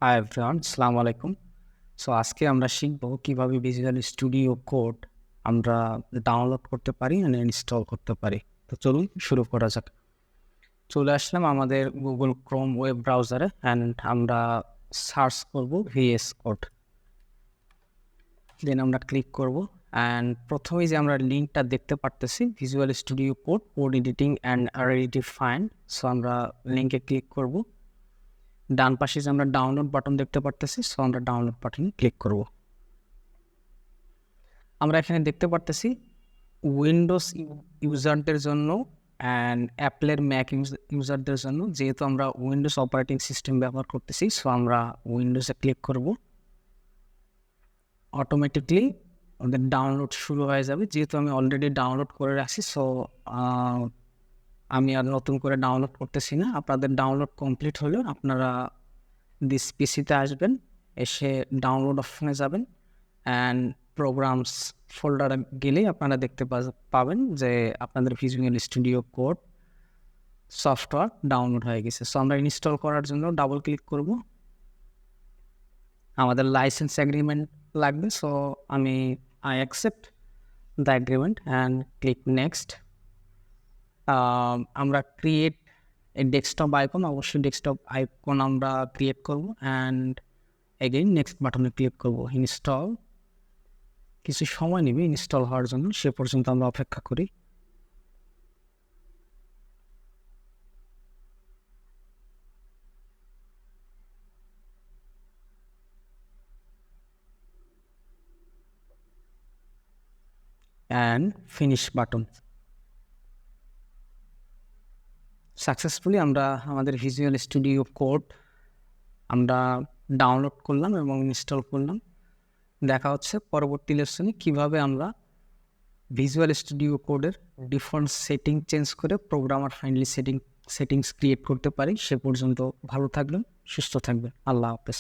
Hi everyone, আসসালামু আলাইকুম। So আজকে আমরা শিখব কিভাবে ভিজুয়াল স্টুডিও কোড আমরা ডাউনলোড করতে পারি and ইনস্টল করতে পারি। তো চলুন শুরু করা যাক। চলে আসলাম আমাদের গুগল ক্রোম ওয়েব ব্রাউজারে অ্যান্ড আমরা সার্চ করব ভিএস কোড। দেন আমরা ক্লিক করব অ্যান্ড প্রথমেই যে আমরা লিঙ্কটা দেখতে পারতেছি visual studio code editing and redefine. So আমরা লিঙ্কে ক্লিক করব। ডান পাশে যে আমরা ডাউনলোড বাটন দেখতে পারতেছি, সো আমরা ডাউনলোড বাটনে ক্লিক করব। আমরা এখানে দেখতে পারতেছি উইন্ডোজ ইউজারদের জন্য অ্যান্ড অ্যাপলের ম্যাক ইউজারদের জন্য, যেহেতু আমরা উইন্ডোজ অপারেটিং সিস্টেম ব্যবহার করতেছি, সো আমরা উইন্ডোজে ক্লিক করব। অটোমেটিকলি আমাদের ডাউনলোড শুরু হয়ে যাবে। যেহেতু আমি অলরেডি ডাউনলোড করে রাখছি, সো আমি আর নতুন করে ডাউনলোড করতেছি না। আপনাদের ডাউনলোড কমপ্লিট হলেও আপনারা দিস পিসিতে আসবেন, এসে ডাউনলোড অপশনে যাবেন অ্যান্ড প্রোগ্রামস ফোল্ডারে গেলেই আপনারা দেখতে পাবেন যে আপনাদের visual studio code software download হয়ে গেছে। সো আমরা ইনস্টল করার জন্য ডাবল ক্লিক করব। আমাদের লাইসেন্স এগ্রিমেন্ট লাগবে, সো আমি I accept the agreement and click next. আমরা ক্রিয়েট এই ডেস্কটপ আইকন, অবশ্যই ডেস্কটপ আইকন আমরা ক্রিয়েট করব অ্যান্ড এগেইন নেক্সট বাটনে ক্লিক করব। ইনস্টল কিছু সময় নেবে ইনস্টল হওয়ার জন্য, সে পর্যন্ত আমরা অপেক্ষা করি। And finish button. সাকসেসফুলি আমরা আমাদের ভিজুয়াল স্টুডিও কোড আমরা ডাউনলোড করলাম এবং ইনস্টল করলাম। দেখা হচ্ছে পরবর্তী লেসনে কীভাবে আমরা ভিজুয়াল স্টুডিও কোডের ডিফল্ট সেটিং চেঞ্জ করে প্রোগ্রামার ফ্রেন্ডলি সেটিংস ক্রিয়েট করতে পারি। সে পর্যন্ত ভালো থাকবেন, সুস্থ থাকবেন। আল্লাহ হাফেজ।